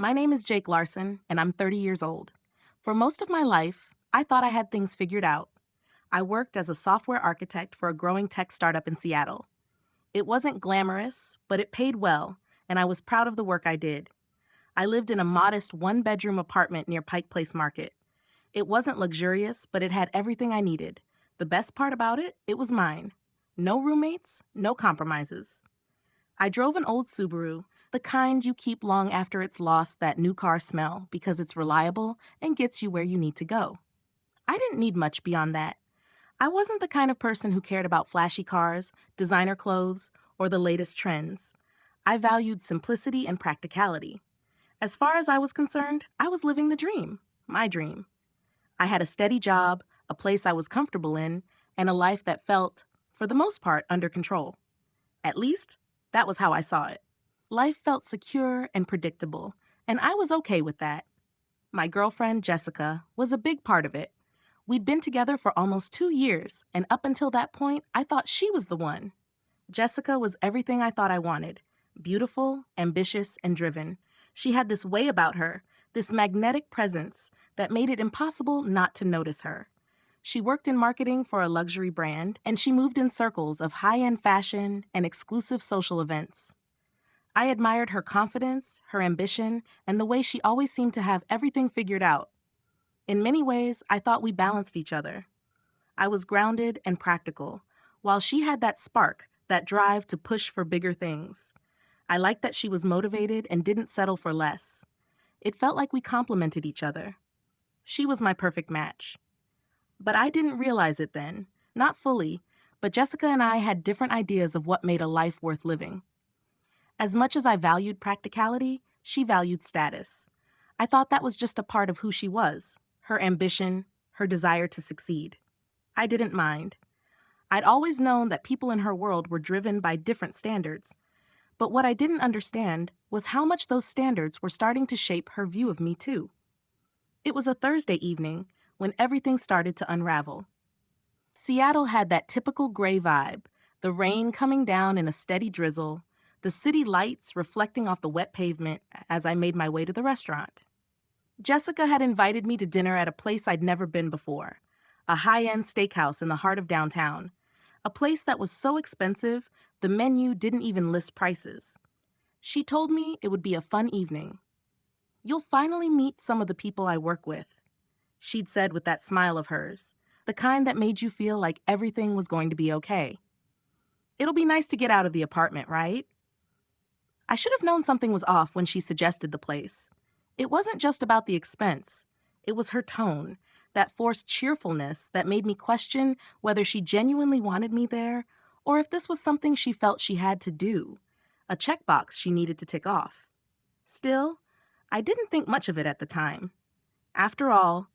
My name is Jake Larson, and I'm 30 years old. For most of my life, I thought I had things figured out. I worked as a software architect for a growing tech startup in Seattle. It wasn't glamorous, but it paid well, and I was proud of the work I did. I lived in a modest one-bedroom apartment near Pike Place Market. It wasn't luxurious, but it had everything I needed. The best part about it, it was mine. No roommates, no compromises. I drove an old Subaru, the kind you keep long after it's lost that new car smell because it's reliable and gets you where you need to go. I didn't need much beyond that. I wasn't the kind of person who cared about flashy cars, designer clothes, or the latest trends. I valued simplicity and practicality. As far as I was concerned, I was living the dream, my dream. I had a steady job, a place I was comfortable in, and a life that felt, for the most part, under control. At least, that was how I saw it. Life felt secure and predictable, and I was okay with that. My girlfriend, Jessica, was a big part of it. We'd been together for almost 2 years, and up until that point, I thought she was the one. Jessica was everything I thought I wanted: beautiful, ambitious, and driven. She had this way about her, this magnetic presence, that made it impossible not to notice her. She worked in marketing for a luxury brand, and she moved in circles of high-end fashion and exclusive social events. I admired her confidence, her ambition, and the way she always seemed to have everything figured out. In many ways, I thought we balanced each other. I was grounded and practical, while she had that spark, that drive to push for bigger things. I liked that she was motivated and didn't settle for less. It felt like we complemented each other. She was my perfect match. But I didn't realize it then, not fully, but Jessica and I had different ideas of what made a life worth living. As much as I valued practicality, she valued status. I thought that was just a part of who she was, her ambition, her desire to succeed. I didn't mind. I'd always known that people in her world were driven by different standards, but what I didn't understand was how much those standards were starting to shape her view of me too. It was a Thursday evening when everything started to unravel. Seattle had that typical gray vibe, the rain coming down in a steady drizzle, the city lights reflecting off the wet pavement as I made my way to the restaurant. Jessica had invited me to dinner at a place I'd never been before, a high-end steakhouse in the heart of downtown, a place that was so expensive the menu didn't even list prices. She told me it would be a fun evening. "You'll finally meet some of the people I work with," she'd said with that smile of hers, the kind that made you feel like everything was going to be okay. "It'll be nice to get out of the apartment, right?" I should have known something was off when she suggested the place. It wasn't just about the expense. It was her tone, that forced cheerfulness that made me question whether she genuinely wanted me there or if this was something she felt she had to do, a checkbox she needed to tick off. Still, I didn't think much of it at the time. After all,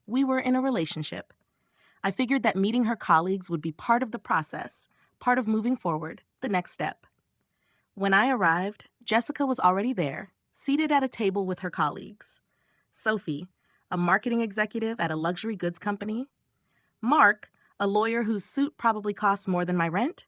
we were in a relationship. I figured that meeting her colleagues would be part of the process, part of moving forward, the next step. When I arrived, Jessica was already there, seated at a table with her colleagues. Sophie, a marketing executive at a luxury goods company. Mark, a lawyer whose suit probably cost more than my rent.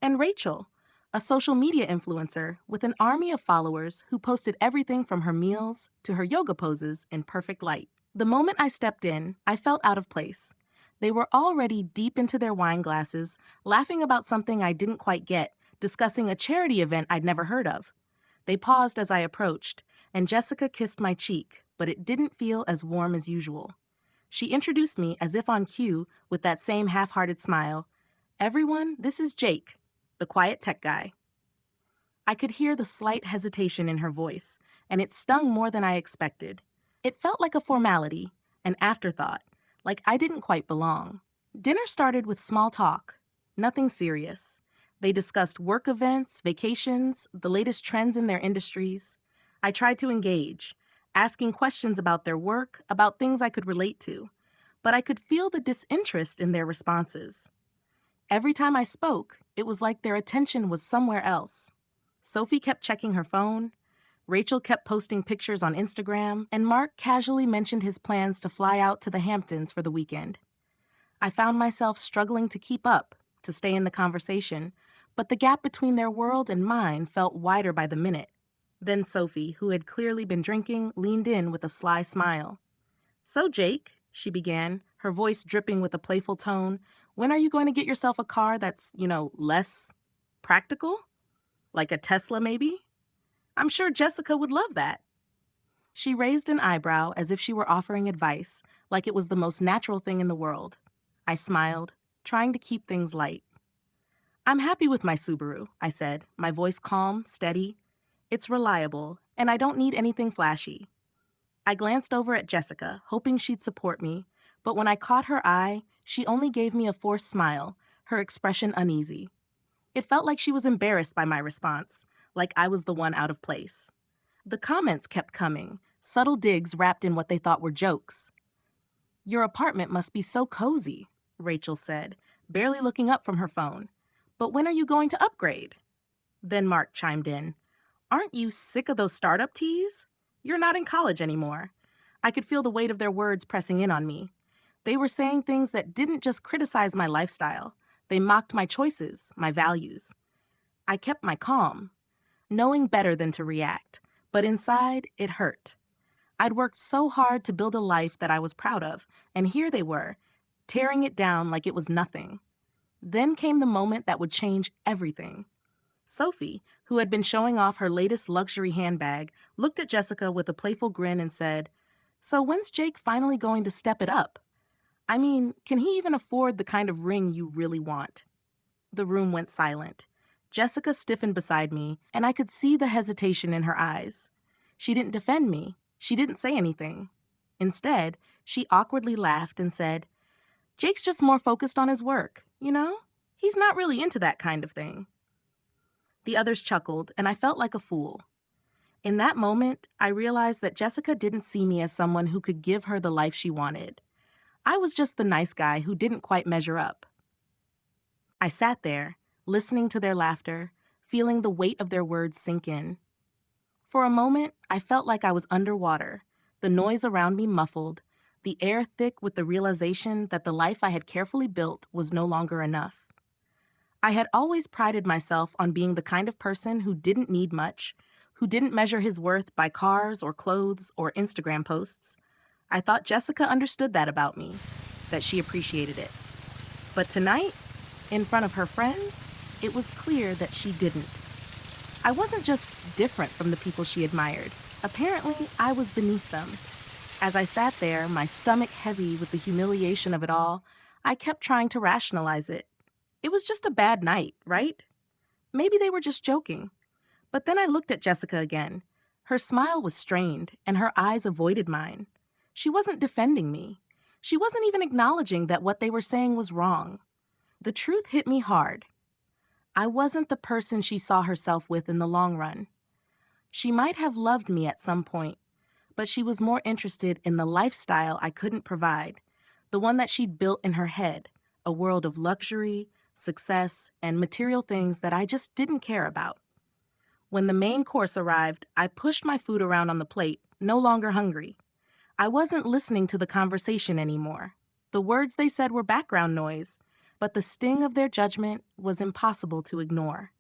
And Rachel, a social media influencer with an army of followers who posted everything from her meals to her yoga poses in perfect light. The moment I stepped in, I felt out of place. They were already deep into their wine glasses, laughing about something I didn't quite get, discussing a charity event I'd never heard of. They paused as I approached, and Jessica kissed my cheek, but it didn't feel as warm as usual. She introduced me as if on cue with that same half-hearted smile. "Everyone, this is Jake, the quiet tech guy." I could hear the slight hesitation in her voice, and it stung more than I expected. It felt like a formality, an afterthought, like I didn't quite belong. Dinner started with small talk, nothing serious. They discussed work events, vacations, the latest trends in their industries. I tried to engage, asking questions about their work, about things I could relate to, but I could feel the disinterest in their responses. Every time I spoke, it was like their attention was somewhere else. Sophie kept checking her phone, Rachel kept posting pictures on Instagram, and Mark casually mentioned his plans to fly out to the Hamptons for the weekend. I found myself struggling to keep up, to stay in the conversation, but the gap between their world and mine felt wider by the minute. Then Sophie, who had clearly been drinking, leaned in with a sly smile. "So, Jake," she began, her voice dripping with a playful tone, "when are you going to get yourself a car that's, less practical? Like a Tesla, maybe? I'm sure Jessica would love that." She raised an eyebrow as if she were offering advice, like it was the most natural thing in the world. I smiled, trying to keep things light. "I'm happy with my Subaru," I said, my voice calm, steady. "It's reliable, and I don't need anything flashy." I glanced over at Jessica, hoping she'd support me, but when I caught her eye, she only gave me a forced smile, her expression uneasy. It felt like she was embarrassed by my response, like I was the one out of place. The comments kept coming, subtle digs wrapped in what they thought were jokes. "Your apartment must be so cozy," Rachel said, barely looking up from her phone. "But when are you going to upgrade?" Then Mark chimed in. "Aren't you sick of those startup teas? You're not in college anymore." I could feel the weight of their words pressing in on me. They were saying things that didn't just criticize my lifestyle. They mocked my choices, my values. I kept my calm, knowing better than to react, but inside, it hurt. I'd worked so hard to build a life that I was proud of, and here they were, tearing it down like it was nothing. Then came the moment that would change everything. Sophie, who had been showing off her latest luxury handbag, looked at Jessica with a playful grin and said, "So when's Jake finally going to step it up? I mean, can he even afford the kind of ring you really want?" The room went silent. Jessica stiffened beside me, and I could see the hesitation in her eyes. She didn't defend me. She didn't say anything. Instead, she awkwardly laughed and said, "Jake's just more focused on his work, you know? He's not really into that kind of thing." The others chuckled, and I felt like a fool. In that moment, I realized that Jessica didn't see me as someone who could give her the life she wanted. I was just the nice guy who didn't quite measure up. I sat there, listening to their laughter, feeling the weight of their words sink in. For a moment, I felt like I was underwater, the noise around me muffled, the air thick with the realization that the life I had carefully built was no longer enough. I had always prided myself on being the kind of person who didn't need much, who didn't measure his worth by cars or clothes or Instagram posts. I thought Jessica understood that about me, that she appreciated it. But tonight, in front of her friends, it was clear that she didn't. I wasn't just different from the people she admired. Apparently, I was beneath them. As I sat there, my stomach heavy with the humiliation of it all, I kept trying to rationalize it. It was just a bad night, right? Maybe they were just joking. But then I looked at Jessica again. Her smile was strained, and her eyes avoided mine. She wasn't defending me. She wasn't even acknowledging that what they were saying was wrong. The truth hit me hard. I wasn't the person she saw herself with in the long run. She might have loved me at some point, but she was more interested in the lifestyle I couldn't provide, the one that she'd built in her head, a world of luxury, success, and material things that I just didn't care about. When the main course arrived, I pushed my food around on the plate, no longer hungry. I wasn't listening to the conversation anymore. The words they said were background noise, but the sting of their judgment was impossible to ignore.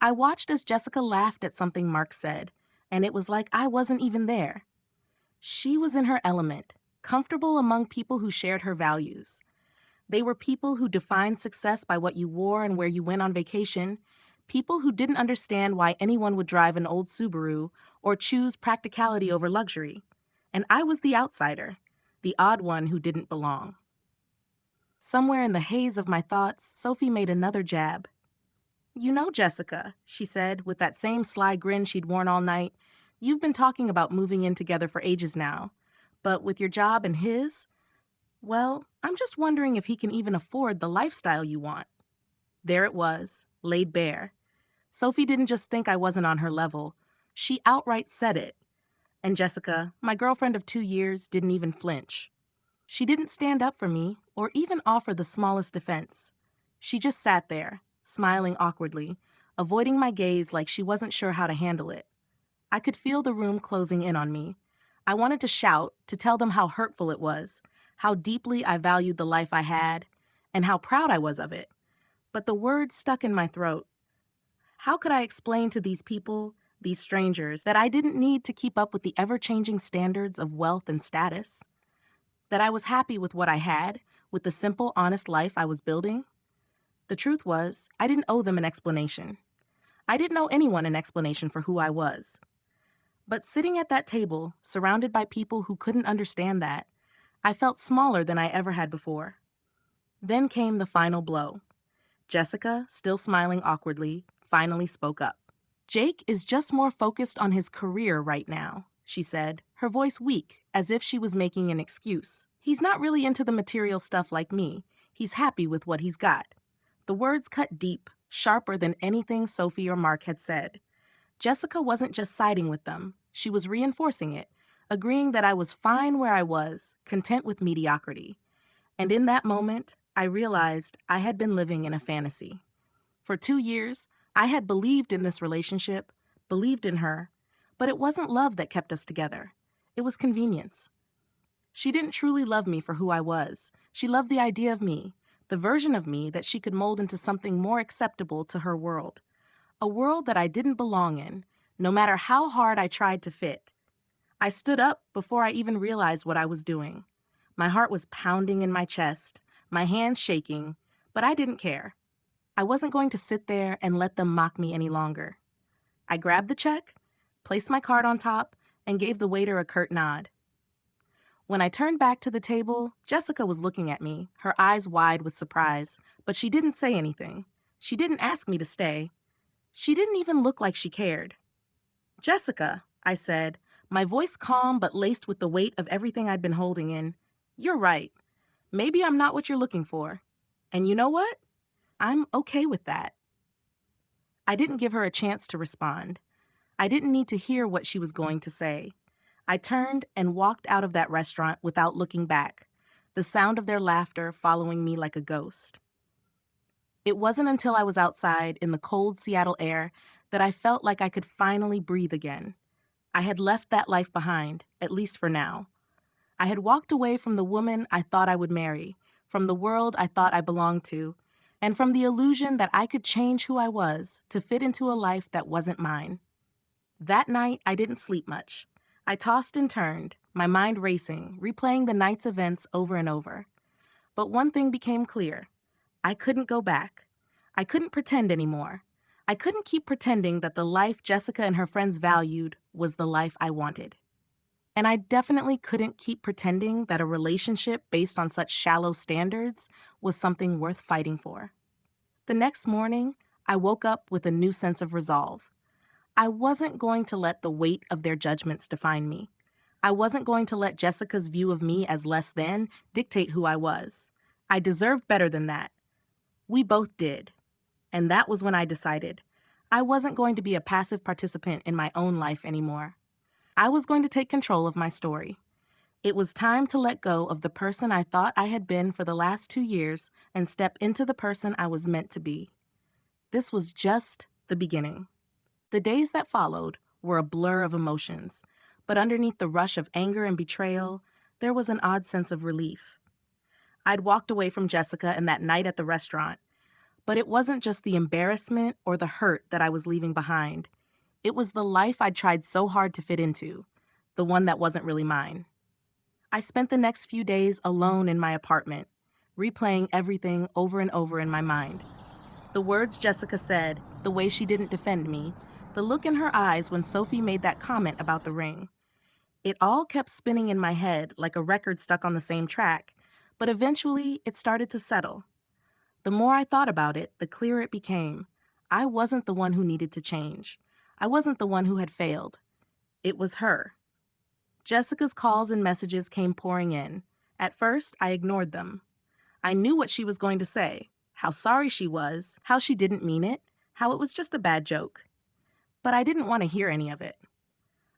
I watched as Jessica laughed at something Mark said, and it was like I wasn't even there. She was in her element, comfortable among people who shared her values. They were people who defined success by what you wore and where you went on vacation, people who didn't understand why anyone would drive an old Subaru or choose practicality over luxury. And I was the outsider, the odd one who didn't belong. Somewhere in the haze of my thoughts, Sophie made another jab. "You know, Jessica," she said, with that same sly grin she'd worn all night, "you've been talking about moving in together for ages now. But with your job and his, well, I'm just wondering if he can even afford the lifestyle you want." There it was, laid bare. Sophie didn't just think I wasn't on her level. She outright said it. And Jessica, my girlfriend of 2 years, didn't even flinch. She didn't stand up for me or even offer the smallest defense. She just sat there, smiling awkwardly, avoiding my gaze like she wasn't sure how to handle it. I could feel the room closing in on me. I wanted to shout, to tell them how hurtful it was, how deeply I valued the life I had, and how proud I was of it. But the words stuck in my throat. How could I explain to these people these strangers, that I didn't need to keep up with the ever-changing standards of wealth and status, that I was happy with what I had, with the simple, honest life I was building. The truth was, I didn't owe them an explanation. I didn't owe anyone an explanation for who I was. But sitting at that table, surrounded by people who couldn't understand that, I felt smaller than I ever had before. Then came the final blow. Jessica, still smiling awkwardly, finally spoke up. "Jake is just more focused on his career right now," she said, her voice weak, as if she was making an excuse. "He's not really into the material stuff like me. He's happy with what he's got." The words cut deep, sharper than anything Sophie or Mark had said. Jessica wasn't just siding with them. She was reinforcing it, agreeing that I was fine where I was, content with mediocrity. And in that moment, I realized I had been living in a fantasy. For 2 years, I had believed in this relationship, believed in her, but it wasn't love that kept us together. It was convenience. She didn't truly love me for who I was. She loved the idea of me, the version of me that she could mold into something more acceptable to her world. A world that I didn't belong in, no matter how hard I tried to fit. I stood up before I even realized what I was doing. My heart was pounding in my chest, my hands shaking, but I didn't care. I wasn't going to sit there and let them mock me any longer. I grabbed the check, placed my card on top, and gave the waiter a curt nod. When I turned back to the table, Jessica was looking at me, her eyes wide with surprise, but she didn't say anything. She didn't ask me to stay. She didn't even look like she cared. "Jessica," I said, my voice calm but laced with the weight of everything I'd been holding in. "You're right. Maybe I'm not what you're looking for. And you know what? I'm okay with that." I didn't give her a chance to respond. I didn't need to hear what she was going to say. I turned and walked out of that restaurant without looking back, the sound of their laughter following me like a ghost. It wasn't until I was outside in the cold Seattle air that I felt like I could finally breathe again. I had left that life behind, at least for now. I had walked away from the woman I thought I would marry, from the world I thought I belonged to, and from the illusion that I could change who I was to fit into a life that wasn't mine. That night, I didn't sleep much. I tossed and turned, my mind racing, replaying the night's events over and over. But one thing became clear. I couldn't go back. I couldn't pretend anymore. I couldn't keep pretending that the life Jessica and her friends valued was the life I wanted. And I definitely couldn't keep pretending that a relationship based on such shallow standards was something worth fighting for. The next morning, I woke up with a new sense of resolve. I wasn't going to let the weight of their judgments define me. I wasn't going to let Jessica's view of me as less than dictate who I was. I deserved better than that. We both did. And that was when I decided I wasn't going to be a passive participant in my own life anymore. I was going to take control of my story. It was time to let go of the person I thought I had been for the last 2 years and step into the person I was meant to be. This was just the beginning. The days that followed were a blur of emotions, but underneath the rush of anger and betrayal, there was an odd sense of relief. I'd walked away from Jessica and that night at the restaurant, but it wasn't just the embarrassment or the hurt that I was leaving behind. It was the life I'd tried so hard to fit into, the one that wasn't really mine. I spent the next few days alone in my apartment, replaying everything over and over in my mind. The words Jessica said, the way she didn't defend me, the look in her eyes when Sophie made that comment about the ring. It all kept spinning in my head like a record stuck on the same track, but eventually it started to settle. The more I thought about it, the clearer it became. I wasn't the one who needed to change. I wasn't the one who had failed. It was her. Jessica's calls and messages came pouring in. At first, I ignored them. I knew what she was going to say, how sorry she was, how she didn't mean it, how it was just a bad joke. But I didn't want to hear any of it.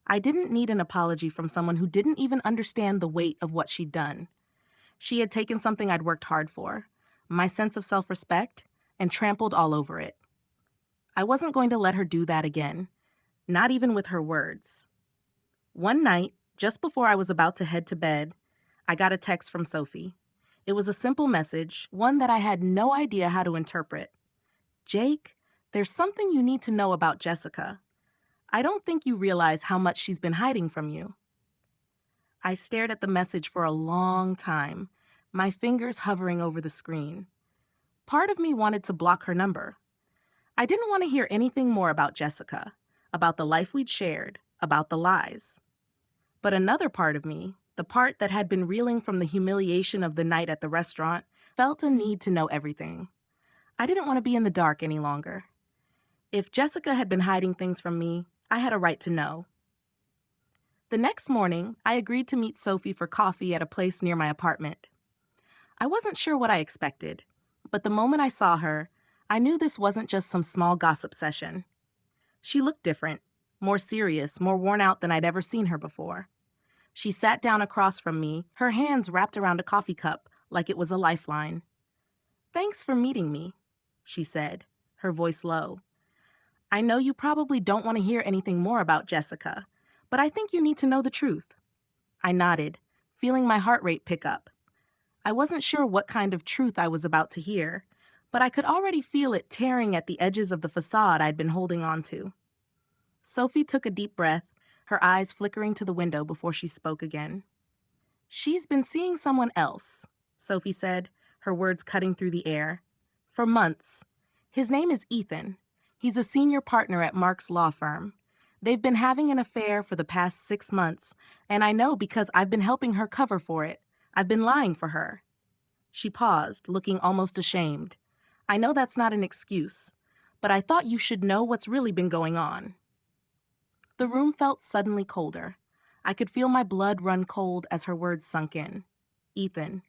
I didn't need an apology from someone who didn't even understand the weight of what she'd done. She had taken something I'd worked hard for, my sense of self-respect, and trampled all over it. I wasn't going to let her do that again, not even with her words. One night, just before I was about to head to bed, I got a text from Sophie. It was a simple message, one that I had no idea how to interpret. "Jake, there's something you need to know about Jessica. I don't think you realize how much she's been hiding from you. I stared at the message for a long time, my fingers hovering over the screen. Part of me wanted to block her number. I didn't want to hear anything more about Jessica, about the life we'd shared, about the lies. But another part of me, the part that had been reeling from the humiliation of the night at the restaurant, felt a need to know everything. I didn't want to be in the dark any longer. If Jessica had been hiding things from me, I had a right to know. The next morning, I agreed to meet Sophie for coffee at a place near my apartment. I wasn't sure what I expected, but the moment I saw her, I knew this wasn't just some small gossip session. She looked different, more serious, more worn out than I'd ever seen her before. She sat down across from me, her hands wrapped around a coffee cup like it was a lifeline. "Thanks for meeting me," she said, her voice low. "I know you probably don't want to hear anything more about Jessica, but I think you need to know the truth." I nodded, feeling my heart rate pick up. I wasn't sure what kind of truth I was about to hear, but I could already feel it tearing at the edges of the facade I'd been holding on to. Sophie took a deep breath, her eyes flickering to the window before she spoke again. "She's been seeing someone else," Sophie said, her words cutting through the air. "For months. His name is Ethan. He's a senior partner at Mark's law firm. They've been having an affair for the past 6 months, and I know because I've been helping her cover for it. I've been lying for her." She paused, looking almost ashamed. "I know that's not an excuse, but I thought you should know what's really been going on." The room felt suddenly colder. I could feel my blood run cold as her words sunk in. Ethan.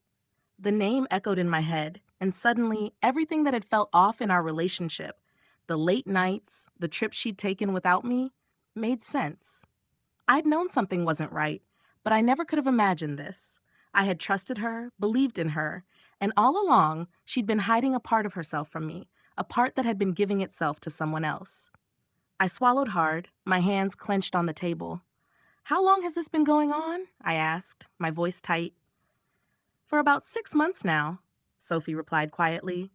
The name echoed in my head, and suddenly everything that had felt off in our relationship, the late nights, the trips she'd taken without me, made sense. I'd known something wasn't right, but I never could have imagined this. I had trusted her, believed in her, and all along she'd been hiding a part of herself from me, a part that had been giving itself to someone else. I swallowed hard, my hands clenched on the table. "How long has this been going on?" I asked, my voice tight. "For about 6 months now," Sophie replied quietly.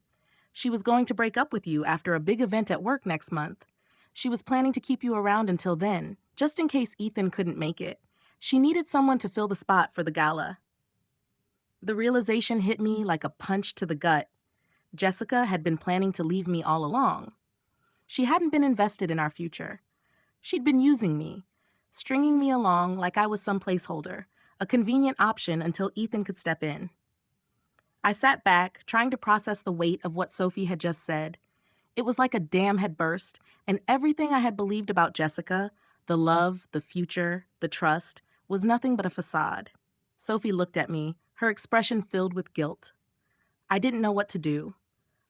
"She was going to break up with you after a big event at work next month. She was planning to keep you around until then, just in case Ethan couldn't make it. She needed someone to fill the spot for the gala." The realization hit me like a punch to the gut. Jessica had been planning to leave me all along. She hadn't been invested in our future. She'd been using me, stringing me along like I was some placeholder, a convenient option until Ethan could step in. I sat back, trying to process the weight of what Sophie had just said. It was like a dam had burst, and everything I had believed about Jessica, the love, the future, the trust, was nothing but a facade. Sophie looked at me, her expression filled with guilt. I didn't know what to do.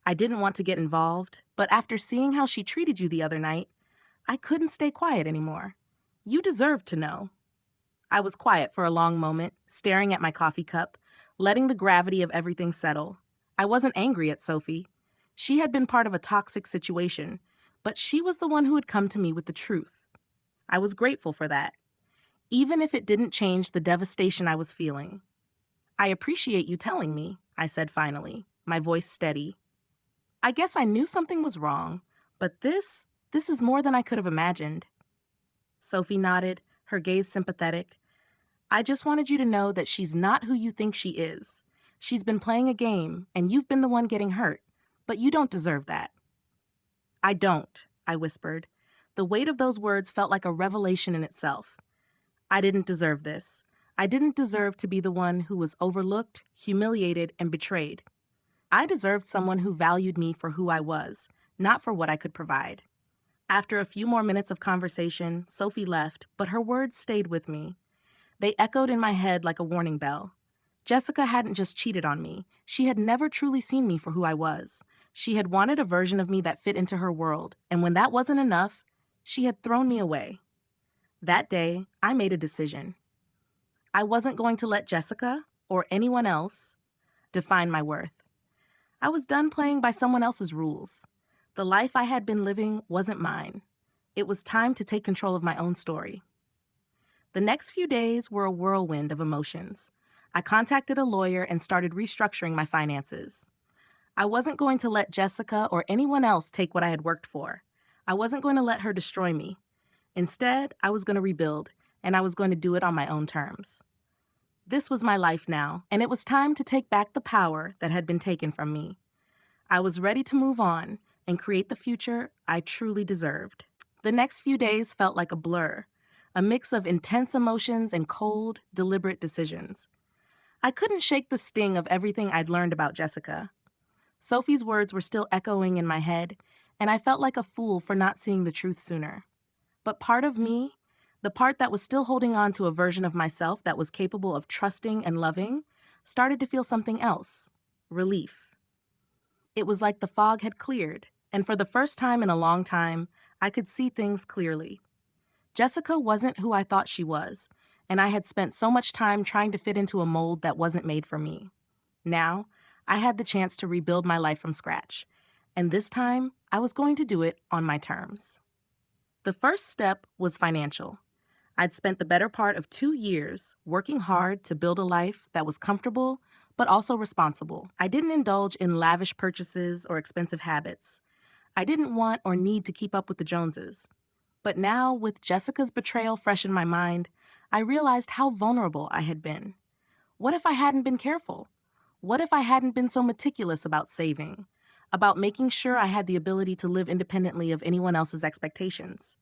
I didn't want to get involved, but after seeing how she treated you the other night, I couldn't stay quiet anymore. You deserved to know. I was quiet for a long moment, staring at my coffee cup, letting the gravity of everything settle. I wasn't angry at Sophie. She had been part of a toxic situation, but she was the one who had come to me with the truth. I was grateful for that, even if it didn't change the devastation I was feeling. "I appreciate you telling me," I said finally, my voice steady. "I guess I knew something was wrong, but this is more than I could have imagined." Sophie nodded, her gaze sympathetic. "I just wanted you to know that she's not who you think she is. She's been playing a game, and you've been the one getting hurt, but you don't deserve that." "I don't," I whispered. The weight of those words felt like a revelation in itself. I didn't deserve this. I didn't deserve to be the one who was overlooked, humiliated, and betrayed. I deserved someone who valued me for who I was, not for what I could provide. After a few more minutes of conversation, Sophie left, but her words stayed with me. They echoed in my head like a warning bell. Jessica hadn't just cheated on me. She had never truly seen me for who I was. She had wanted a version of me that fit into her world, and when that wasn't enough, she had thrown me away. That day, I made a decision. I wasn't going to let Jessica, or anyone else, define my worth. I was done playing by someone else's rules. The life I had been living wasn't mine. It was time to take control of my own story. The next few days were a whirlwind of emotions. I contacted a lawyer and started restructuring my finances. I wasn't going to let Jessica or anyone else take what I had worked for. I wasn't going to let her destroy me. Instead, I was going to rebuild, and I was going to do it on my own terms. This was my life now, and it was time to take back the power that had been taken from me. I was ready to move on and create the future I truly deserved. The next few days felt like a blur, a mix of intense emotions and cold, deliberate decisions. I couldn't shake the sting of everything I'd learned about Jessica. Sophie's words were still echoing in my head, and I felt like a fool for not seeing the truth sooner. But part of me, the part that was still holding on to a version of myself that was capable of trusting and loving, started to feel something else: relief. It was like the fog had cleared, and for the first time in a long time, I could see things clearly. Jessica wasn't who I thought she was, and I had spent so much time trying to fit into a mold that wasn't made for me. Now, I had the chance to rebuild my life from scratch, and this time, I was going to do it on my terms. The first step was financial. I'd spent the better part of 2 years working hard to build a life that was comfortable, but also responsible. I didn't indulge in lavish purchases or expensive habits. I didn't want or need to keep up with the Joneses. But now, with Jessica's betrayal fresh in my mind, I realized how vulnerable I had been. What if I hadn't been careful? What if I hadn't been so meticulous about saving, about making sure I had the ability to live independently of anyone else's expectations?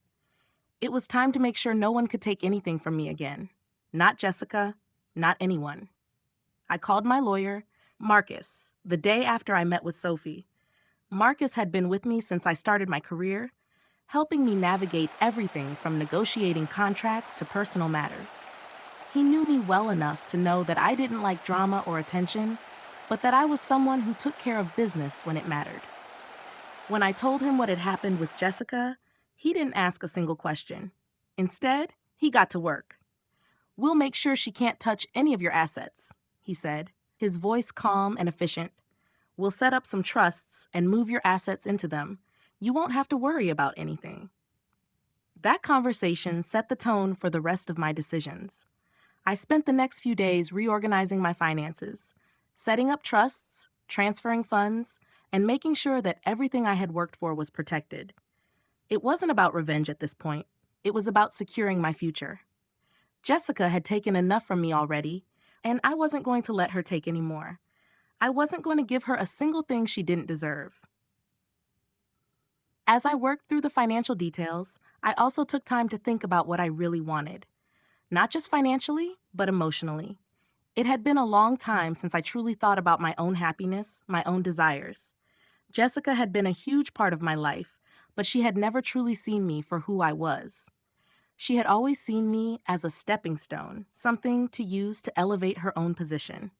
It was time to make sure no one could take anything from me again. Not Jessica, not anyone. I called my lawyer, Marcus, the day after I met with Sophie. Marcus had been with me since I started my career, helping me navigate everything from negotiating contracts to personal matters. He knew me well enough to know that I didn't like drama or attention, but that I was someone who took care of business when it mattered. When I told him what had happened with Jessica, he didn't ask a single question. Instead, he got to work. "We'll make sure she can't touch any of your assets," he said, his voice calm and efficient. "We'll set up some trusts and move your assets into them. You won't have to worry about anything." That conversation set the tone for the rest of my decisions. I spent the next few days reorganizing my finances, setting up trusts, transferring funds, and making sure that everything I had worked for was protected. It wasn't about revenge at this point. It was about securing my future. Jessica had taken enough from me already, and I wasn't going to let her take any more. I wasn't going to give her a single thing she didn't deserve. As I worked through the financial details, I also took time to think about what I really wanted. Not just financially, but emotionally. It had been a long time since I truly thought about my own happiness, my own desires. Jessica had been a huge part of my life, but she had never truly seen me for who I was. She had always seen me as a stepping stone, something to use to elevate her own position.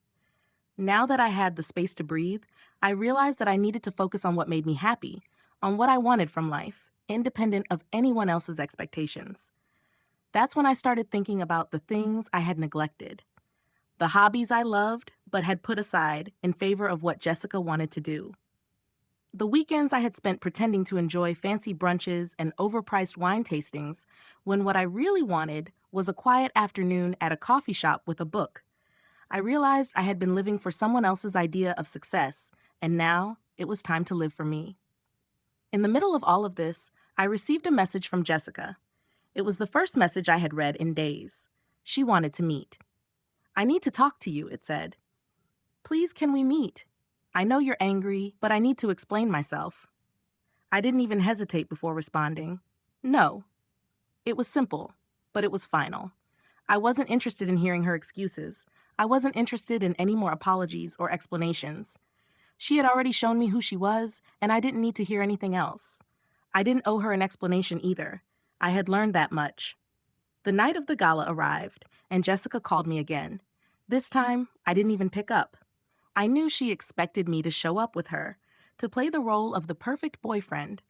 Now that I had the space to breathe, I realized that I needed to focus on what made me happy, on what I wanted from life, independent of anyone else's expectations. That's when I started thinking about the things I had neglected, the hobbies I loved but had put aside in favor of what Jessica wanted to do. The weekends I had spent pretending to enjoy fancy brunches and overpriced wine tastings, when what I really wanted was a quiet afternoon at a coffee shop with a book. I realized I had been living for someone else's idea of success, and now it was time to live for me. In the middle of all of this, I received a message from Jessica. It was the first message I had read in days. She wanted to meet. "I need to talk to you," it said. "Please, can we meet? I know you're angry, but I need to explain myself." I didn't even hesitate before responding. No. It was simple, but it was final. I wasn't interested in hearing her excuses. I wasn't interested in any more apologies or explanations. She had already shown me who she was, and I didn't need to hear anything else. I didn't owe her an explanation either. I had learned that much. The night of the gala arrived, and Jessica called me again. This time, I didn't even pick up. I knew she expected me to show up with her, to play the role of the perfect boyfriend,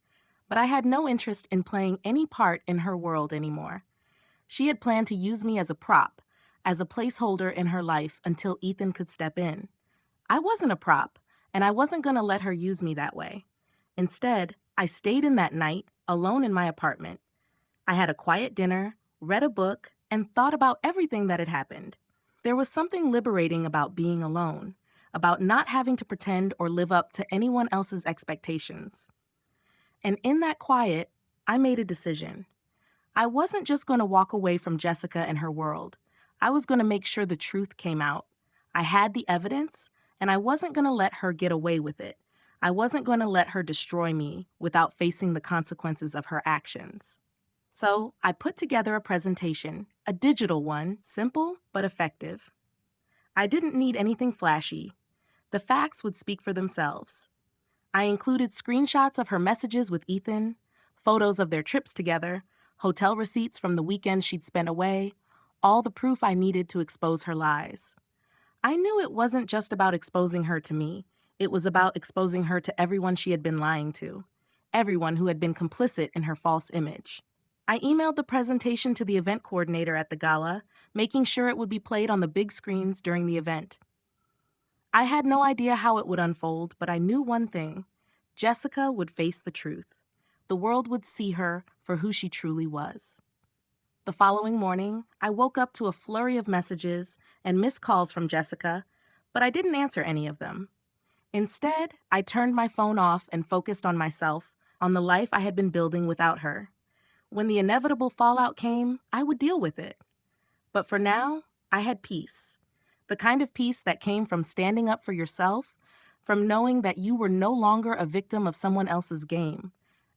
but I had no interest in playing any part in her world anymore. She had planned to use me as a prop, as a placeholder in her life until Ethan could step in. I wasn't a prop, and I wasn't going to let her use me that way. Instead, I stayed in that night, alone in my apartment. I had a quiet dinner, read a book, and thought about everything that had happened. There was something liberating about being alone, about not having to pretend or live up to anyone else's expectations. And in that quiet, I made a decision. I wasn't just going to walk away from Jessica and her world. I was going to make sure the truth came out. I had the evidence, and I wasn't going to let her get away with it. I wasn't going to let her destroy me without facing the consequences of her actions. So I put together a presentation, a digital one, simple but effective. I didn't need anything flashy. The facts would speak for themselves. I included screenshots of her messages with Ethan, photos of their trips together, hotel receipts from the weekends she'd spent away, all the proof I needed to expose her lies. I knew it wasn't just about exposing her to me. It was about exposing her to everyone she had been lying to, everyone who had been complicit in her false image. I emailed the presentation to the event coordinator at the gala, making sure it would be played on the big screens during the event. I had no idea how it would unfold, but I knew one thing. Jessica would face the truth. The world would see her for who she truly was. The following morning, I woke up to a flurry of messages and missed calls from Jessica, but I didn't answer any of them. Instead, I turned my phone off and focused on myself, on the life I had been building without her. When the inevitable fallout came, I would deal with it. But for now, I had peace. The kind of peace that came from standing up for yourself, from knowing that you were no longer a victim of someone else's game.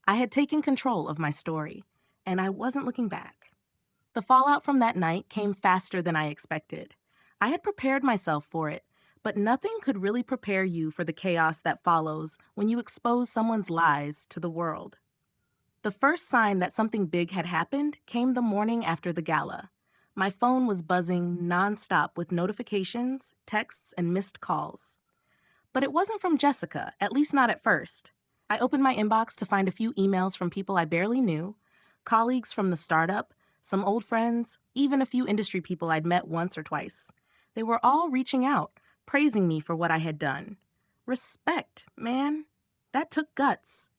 I had taken control of my story, and I wasn't looking back. The fallout from that night came faster than I expected. I had prepared myself for it, but nothing could really prepare you for the chaos that follows when you expose someone's lies to the world. The first sign that something big had happened came the morning after the gala. My phone was buzzing nonstop with notifications, texts, and missed calls. But it wasn't from Jessica, at least not at first. I opened my inbox to find a few emails from people I barely knew, colleagues from the startup, some old friends, even a few industry people I'd met once or twice. They were all reaching out, praising me for what I had done. Respect, man. That took guts.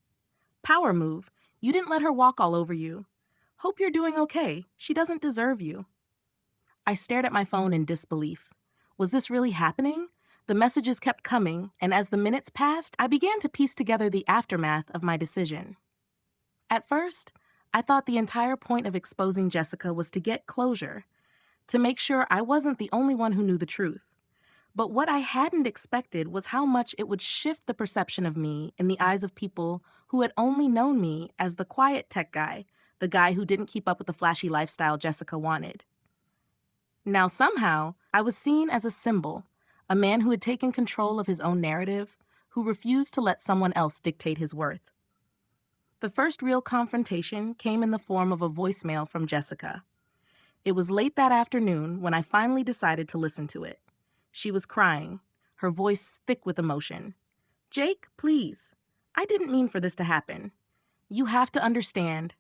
Power move. You didn't let her walk all over you. Hope you're doing okay. She doesn't deserve you. I stared at my phone in disbelief. Was this really happening? The messages kept coming, and as the minutes passed, I began to piece together the aftermath of my decision. At first, I thought the entire point of exposing Jessica was to get closure, to make sure I wasn't the only one who knew the truth. But what I hadn't expected was how much it would shift the perception of me in the eyes of people who had only known me as the quiet tech guy, the guy who didn't keep up with the flashy lifestyle Jessica wanted. Now somehow, I was seen as a symbol, a man who had taken control of his own narrative, who refused to let someone else dictate his worth. The first real confrontation came in the form of a voicemail from Jessica. It was late that afternoon when I finally decided to listen to it. She was crying, her voice thick with emotion. "Jake, please. I didn't mean for this to happen. You have to understand.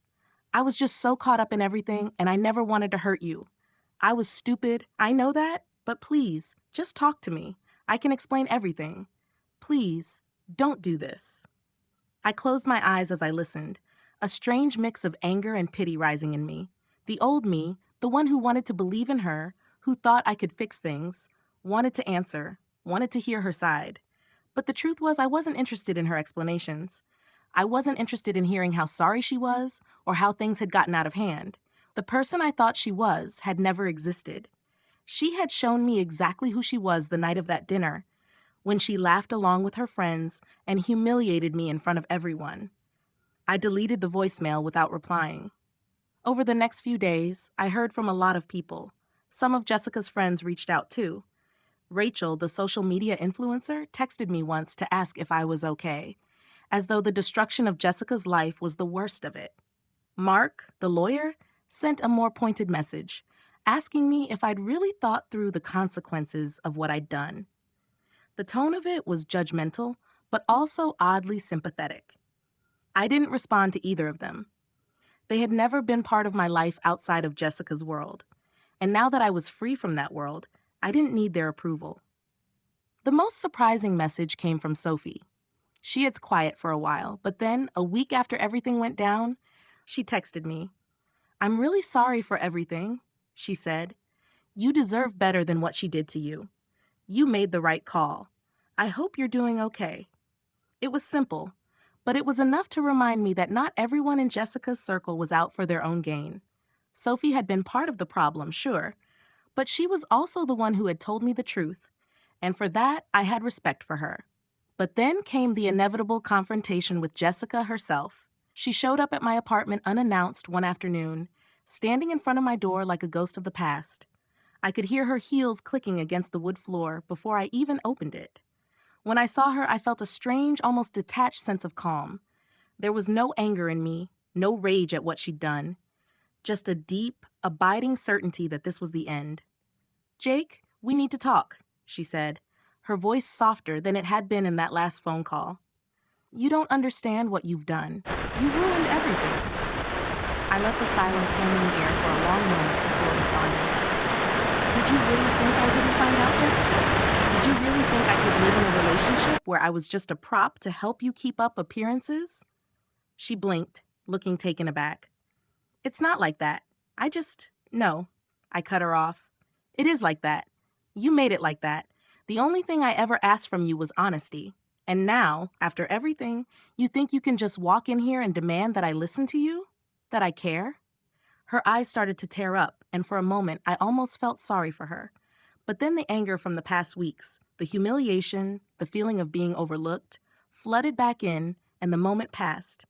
I was just so caught up in everything, and I never wanted to hurt you. I was stupid, I know that, but please, just talk to me. I can explain everything. Please, don't do this." I closed my eyes as I listened, a strange mix of anger and pity rising in me. The old me, the one who wanted to believe in her, who thought I could fix things, wanted to answer, wanted to hear her side. But the truth was I wasn't interested in her explanations. I wasn't interested in hearing how sorry she was or how things had gotten out of hand. The person I thought she was had never existed. She had shown me exactly who she was the night of that dinner, when she laughed along with her friends and humiliated me in front of everyone. I deleted the voicemail without replying. Over the next few days, I heard from a lot of people. Some of Jessica's friends reached out too. Rachel, the social media influencer, texted me once to ask if I was okay, as though the destruction of Jessica's life was the worst of it. Mark, the lawyer, sent a more pointed message, asking me if I'd really thought through the consequences of what I'd done. The tone of it was judgmental, but also oddly sympathetic. I didn't respond to either of them. They had never been part of my life outside of Jessica's world, and now that I was free from that world, I didn't need their approval. The most surprising message came from Sophie. She had quiet for a while, but then, a week after everything went down, she texted me. "I'm really sorry for everything," she said. "You deserve better than what she did to you. You made the right call. I hope you're doing okay." It was simple, but it was enough to remind me that not everyone in Jessica's circle was out for their own gain. Sophie had been part of the problem, sure, but she was also the one who had told me the truth, and for that I had respect for her. But then came the inevitable confrontation with Jessica herself. She showed up at my apartment unannounced one afternoon, standing in front of my door like a ghost of the past. I could hear her heels clicking against the wood floor before I even opened it. When I saw her, I felt a strange, almost detached sense of calm. There was no anger in me, no rage at what she'd done, just a deep, abiding certainty that this was the end. "Jake, we need to talk," she said, her voice softer than it had been in that last phone call. "You don't understand what you've done. You ruined everything." I let the silence hang in the air for a long moment before responding. "Did you really think I wouldn't find out, Jessica? Did you really think I could live in a relationship where I was just a prop to help you keep up appearances?" She blinked, looking taken aback. "It's not like that. No." I cut her off. "It is like that. You made it like that. The only thing I ever asked from you was honesty. And now, after everything, you think you can just walk in here and demand that I listen to you? That I care?" Her eyes started to tear up, and for a moment I almost felt sorry for her. But then the anger from the past weeks, the humiliation, the feeling of being overlooked, flooded back in, and the moment passed.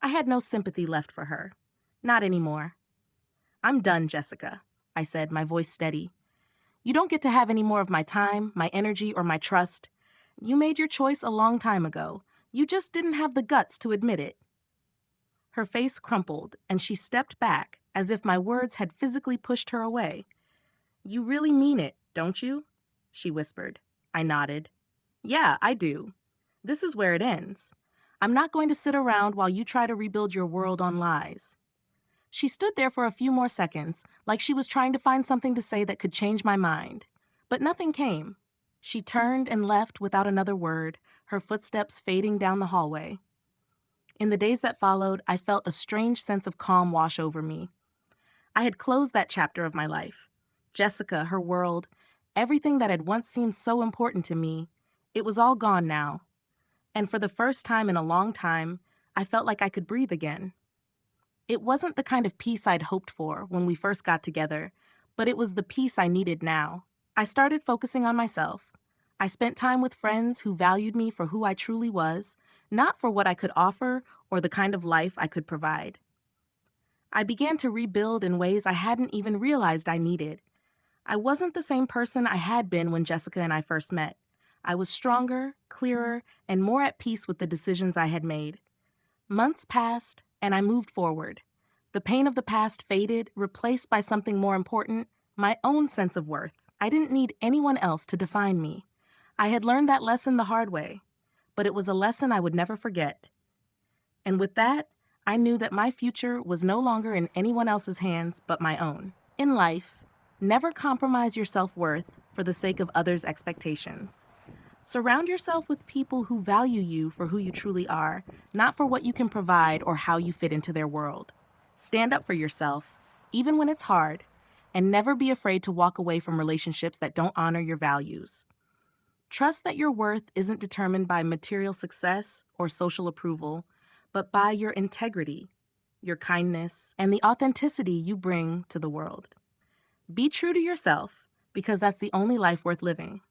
I had no sympathy left for her. Not anymore. "I'm done, Jessica," I said, my voice steady. "You don't get to have any more of my time, my energy, or my trust. You made your choice a long time ago. You just didn't have the guts to admit it." Her face crumpled, and she stepped back, as if my words had physically pushed her away. "You really mean it, don't you?" she whispered. I nodded. "Yeah, I do. This is where it ends. I'm not going to sit around while you try to rebuild your world on lies." She stood there for a few more seconds, like she was trying to find something to say that could change my mind. But nothing came. She turned and left without another word, her footsteps fading down the hallway. In the days that followed, I felt a strange sense of calm wash over me. I had closed that chapter of my life. Jessica, her world, everything that had once seemed so important to me, it was all gone now. And for the first time in a long time, I felt like I could breathe again. It wasn't the kind of peace I'd hoped for when we first got together, but it was the peace I needed now. I started focusing on myself. I spent time with friends who valued me for who I truly was, not for what I could offer or the kind of life I could provide. I began to rebuild in ways I hadn't even realized I needed. I wasn't the same person I had been when Jessica and I first met. I was stronger, clearer, and more at peace with the decisions I had made. Months passed, and I moved forward. The pain of the past faded, replaced by something more important, my own sense of worth. I didn't need anyone else to define me. I had learned that lesson the hard way, but it was a lesson I would never forget. And with that, I knew that my future was no longer in anyone else's hands but my own. In life, never compromise your self-worth for the sake of others' expectations. Surround yourself with people who value you for who you truly are, not for what you can provide or how you fit into their world. Stand up for yourself, even when it's hard, and never be afraid to walk away from relationships that don't honor your values. Trust that your worth isn't determined by material success or social approval, but by your integrity, your kindness, and the authenticity you bring to the world. Be true to yourself, because that's the only life worth living.